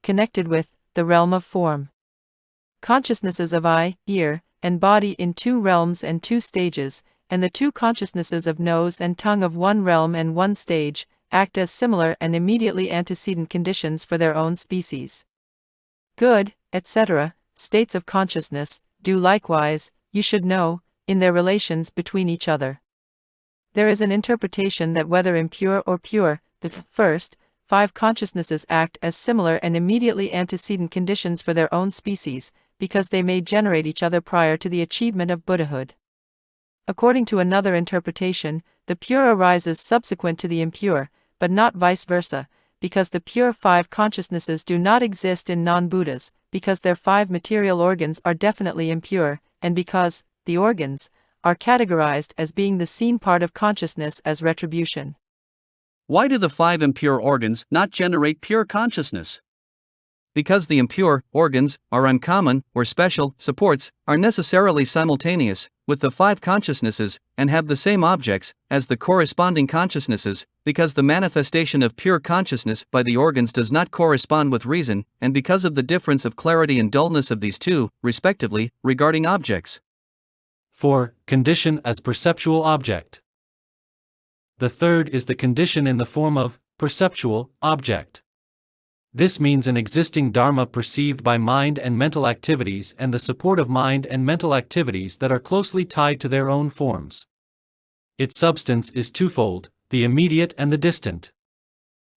connected with the realm of form. Consciousnesses of eye, ear, and body in two realms and two stages, and the two consciousnesses of nose and tongue of one realm and one stage, act as similar and immediately antecedent conditions for their own species. Good, etc., states of consciousness, do likewise, you should know, in their relations between each other. There is an interpretation that whether impure or pure, the first 5 consciousnesses act as similar and immediately antecedent conditions for their own species, because they may generate each other prior to the achievement of Buddhahood. According to another interpretation, the pure arises subsequent to the impure, but not vice versa, because the pure 5 consciousnesses do not exist in non-Buddhas, because their 5 material organs are definitely impure, and because the organs are categorized as being the seen part of consciousness as retribution. Why do the 5 impure organs not generate pure consciousness? Because the impure organs are uncommon or special supports, are necessarily simultaneous with the 5 consciousnesses, and have the same objects as the corresponding consciousnesses, because the manifestation of pure consciousness by the organs does not correspond with reason, and because of the difference of clarity and dullness of these two, respectively, regarding objects. 4. Condition as perceptual object. The third is the condition in the form of perceptual object. This means an existing dharma perceived by mind and mental activities and the support of mind and mental activities that are closely tied to their own forms. Its substance is twofold, the immediate and the distant.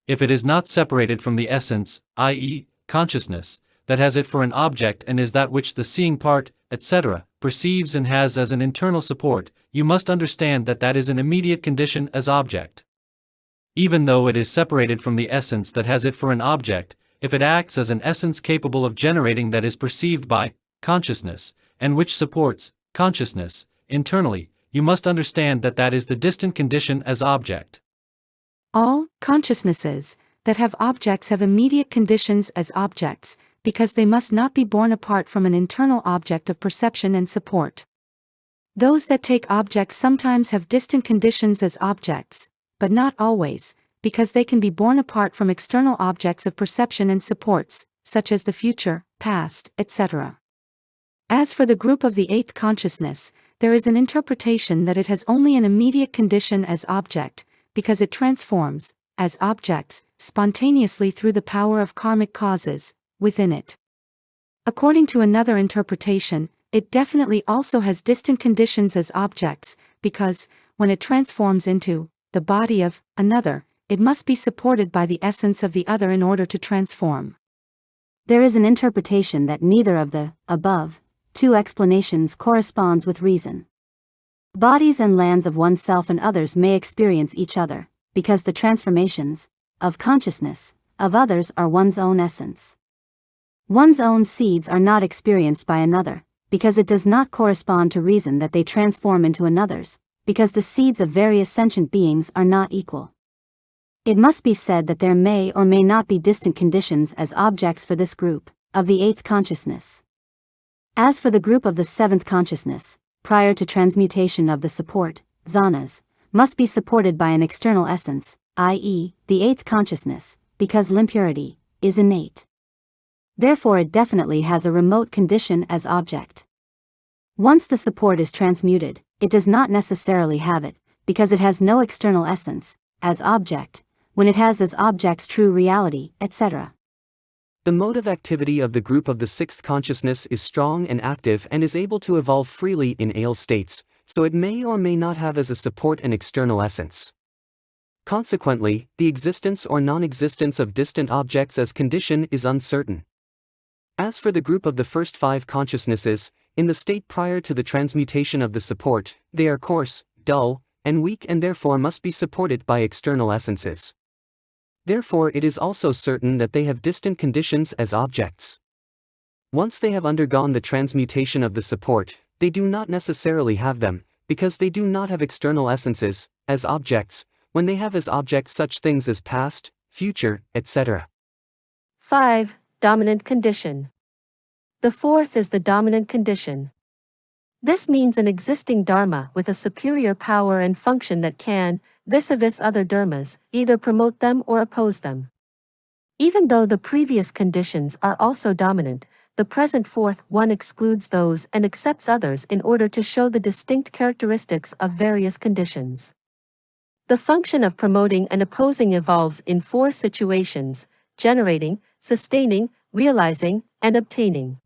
If it is not separated from the essence, i.e., consciousness, that has it for an object and is that which the seeing part, etc., perceives and has as an internal support, you must understand that that is an immediate condition as object. Even though it is separated from the essence that has it for an object, if it acts as an essence capable of generating that is perceived by consciousness, and which supports consciousness internally, you must understand that that is the distant condition as object. All consciousnesses that have objects have immediate conditions as objects, because they must not be born apart from an internal object of perception and support. Those that take objects sometimes have distant conditions as objects, but not always, because they can be born apart from external objects of perception and supports, such as the future, past, etc. As for the group of the 8th consciousness, there is an interpretation that it has only an immediate condition as object, because it transforms, as objects, spontaneously through the power of karmic causes, within it. According to another interpretation, it definitely also has distant conditions as objects, because, when it transforms into the body of another, it must be supported by the essence of the other in order to transform. There is an interpretation that neither of the above 2 explanations corresponds with reason. Bodies and lands of oneself and others may experience each other, because the transformations of consciousness of others are one's own essence. One's own seeds are not experienced by another, because it does not correspond to reason that they transform into another's, because the seeds of various sentient beings are not equal. It must be said that there may or may not be distant conditions as objects for this group of the 8th consciousness. As for the group of the 7th consciousness, prior to transmutation of the support, jhanas, must be supported by an external essence, i.e., the 8th consciousness, because impurity is innate. Therefore it definitely has a remote condition as object. Once the support is transmuted, it does not necessarily have it, because it has no external essence, as object, when it has as objects true reality, etc. The motive activity of the group of the 6th consciousness is strong and active and is able to evolve freely in ale states, so it may or may not have as a support an external essence. Consequently, the existence or non-existence of distant objects as condition is uncertain. As for the group of the first 5 consciousnesses, in the state prior to the transmutation of the support, they are coarse, dull, and weak and therefore must be supported by external essences. Therefore it is also certain that they have distant conditions as objects. Once they have undergone the transmutation of the support, they do not necessarily have them, because they do not have external essences, as objects, when they have as objects such things as past, future, etc. 5. Dominant condition. The 4th is the dominant condition. This means an existing dharma with a superior power and function that can, vis-a-vis other dharmas, either promote them or oppose them. Even though the previous conditions are also dominant, the present fourth one excludes those and accepts others in order to show the distinct characteristics of various conditions. The function of promoting and opposing evolves in four situations: generating, sustaining, realizing, and obtaining.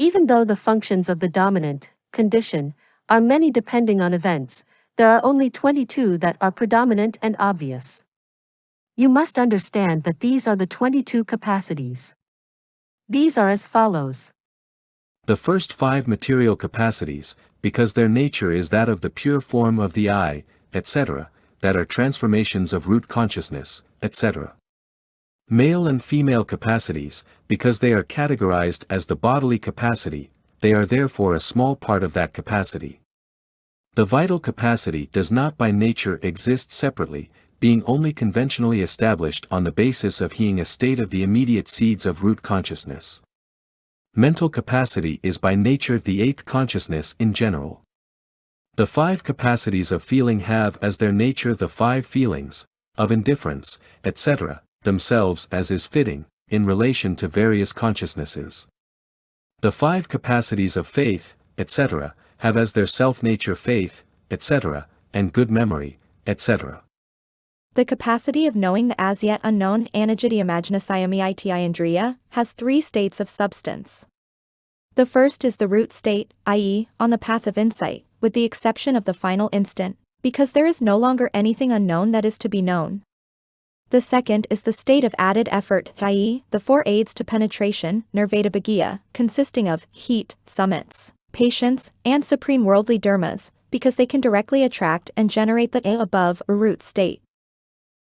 Even though the functions of the dominant condition are many depending on events, there are only 22 that are predominant and obvious. You must understand that these are the 22 capacities. These are as follows. The first 5 material capacities, because their nature is that of the pure form of the I, etc., that are transformations of root consciousness, etc. Male and female capacities, because they are categorized as the bodily capacity, they are therefore a small part of that capacity. The vital capacity does not by nature exist separately, being only conventionally established on the basis of being a state of the immediate seeds of root consciousness. Mental capacity is by nature the eighth consciousness in general. The 5 capacities of feeling have as their nature the 5 feelings, of indifference, etc., themselves as is fitting, in relation to various consciousnesses. The 5 capacities of faith, etc., have as their self-nature faith, etc., and good memory, etc. The capacity of knowing the as yet unknown anajiti imaginasayami indriya has 3 states of substance. The first is the root state, i.e., on the path of insight, with the exception of the final instant, because there is no longer anything unknown that is to be known. The second is the state of added effort, i.e., the 4 aids to penetration, nirvana, consisting of heat, summits, patience, and supreme worldly dharmas, because they can directly attract and generate the above or root state.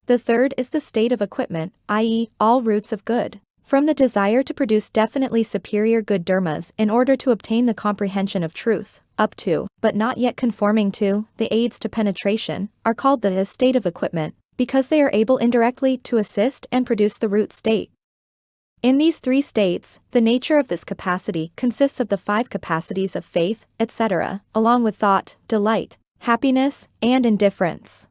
The third is the state of equipment, i.e., all roots of good, from the desire to produce definitely superior good dharmas in order to obtain the comprehension of truth, up to, but not yet conforming to, the aids to penetration, are called the state of equipment, because they are able indirectly to assist and produce the root state. In these 3 states, the nature of this capacity consists of the 5 capacities of faith, etc., along with thought, delight, happiness, and indifference.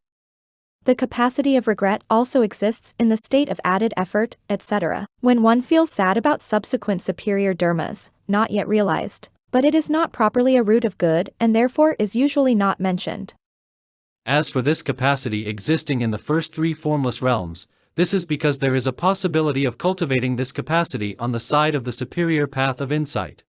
The capacity of regret also exists in the state of added effort, etc., when one feels sad about subsequent superior dharmas, not yet realized, but it is not properly a root of good and therefore is usually not mentioned. As for this capacity existing in the first 3 formless realms, this is because there is a possibility of cultivating this capacity on the side of the superior path of insight.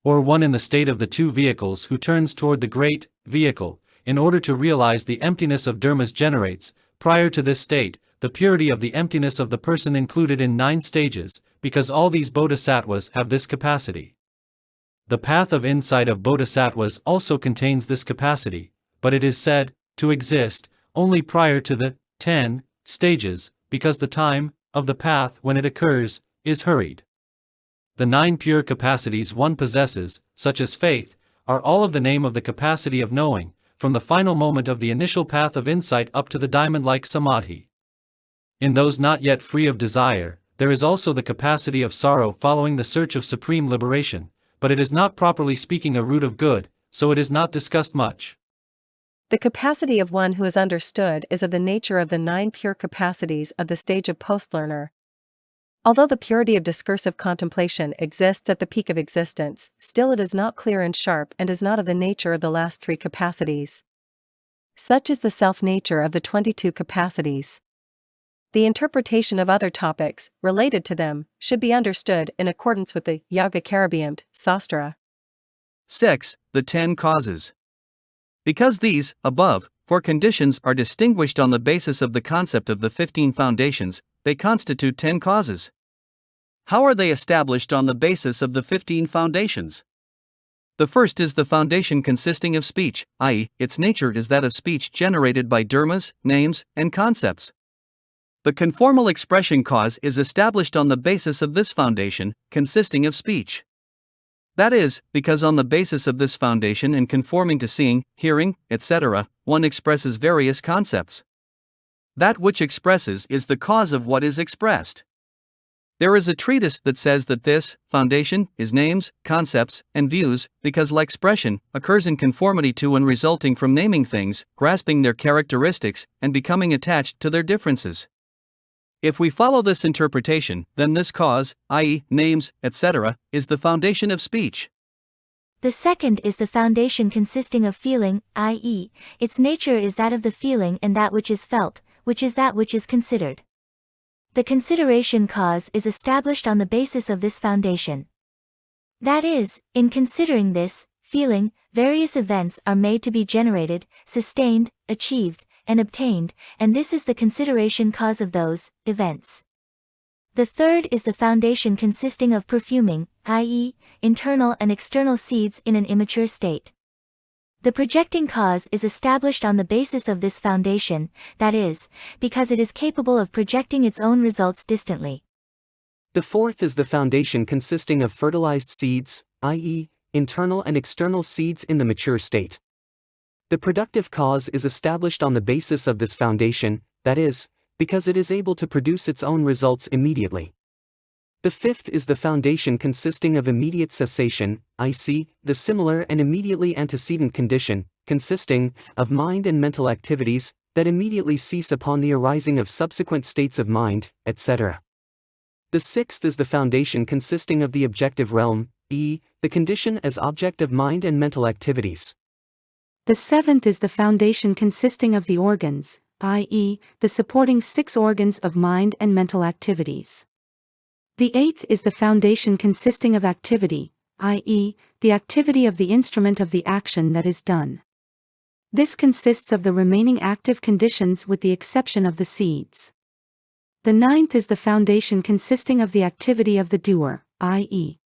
Or one in the state of the 2 vehicles who turns toward the great vehicle, in order to realize the emptiness of dharmas generates, prior to this state, the purity of the emptiness of the person included in 9 stages, because all these bodhisattvas have this capacity. The path of insight of bodhisattvas also contains this capacity, but it is said to exist only prior to the 10 stages, because the time of the path when it occurs is hurried. The 9 pure capacities one possesses, such as faith, are all of the name of the capacity of knowing, from the final moment of the initial path of insight up to the Diamondlike Samadhi. In those not yet free of desire, there is also the capacity of sorrow following the search of supreme liberation, but it is not properly speaking a root of good, so it is not discussed much. The capacity of one who is understood is of the nature of the 9 pure capacities of the stage of post-learner. Although the purity of discursive contemplation exists at the peak of existence, still it is not clear and sharp and is not of the nature of the last 3 capacities. Such is the self-nature of the 22 capacities. The interpretation of other topics, related to them, should be understood in accordance with the Yogacarabhyamta Sastra. 6. The 10 causes. Because these, above, 4 conditions are distinguished on the basis of the concept of the 15 foundations, they constitute 10 causes. How are they established on the basis of the 15 foundations? The first is the foundation consisting of speech, i.e., its nature is that of speech generated by dharmas, names, and concepts. The conformal expression cause is established on the basis of this foundation, consisting of speech. That is, because on the basis of this foundation and conforming to seeing, hearing, etc., one expresses various concepts. That which expresses is the cause of what is expressed. There is a treatise that says that this foundation is names, concepts, and views, because like expression occurs in conformity to and resulting from naming things, grasping their characteristics, and becoming attached to their differences. If we follow this interpretation, then this cause, i.e., names, etc., is the foundation of speech. The second is the foundation consisting of feeling, i.e., its nature is that of the feeling and that which is felt, which is that which is considered. The consideration cause is established on the basis of this foundation. That is, in considering this feeling, various events are made to be generated, sustained, achieved, and obtained, and this is the consideration cause of those events. The third is the foundation consisting of perfuming, i.e., internal and external seeds in an immature state. The projecting cause is established on the basis of this foundation, that is, because it is capable of projecting its own results distantly. The fourth is the foundation consisting of fertilized seeds, i.e., internal and external seeds in the mature state. The productive cause is established on the basis of this foundation, that is, because it is able to produce its own results immediately. The fifth is the foundation consisting of immediate cessation, i.e., the similar and immediately antecedent condition, consisting of mind and mental activities that immediately cease upon the arising of subsequent states of mind, etc. The sixth is the foundation consisting of the objective realm, the condition as object of mind and mental activities. The seventh is the foundation consisting of the organs, i.e., the supporting 6 organs of mind and mental activities. The eighth is the foundation consisting of activity, i.e., the activity of the instrument of the action that is done. This consists of the remaining active conditions with the exception of the seeds. The ninth is the foundation consisting of the activity of the doer, i.e.,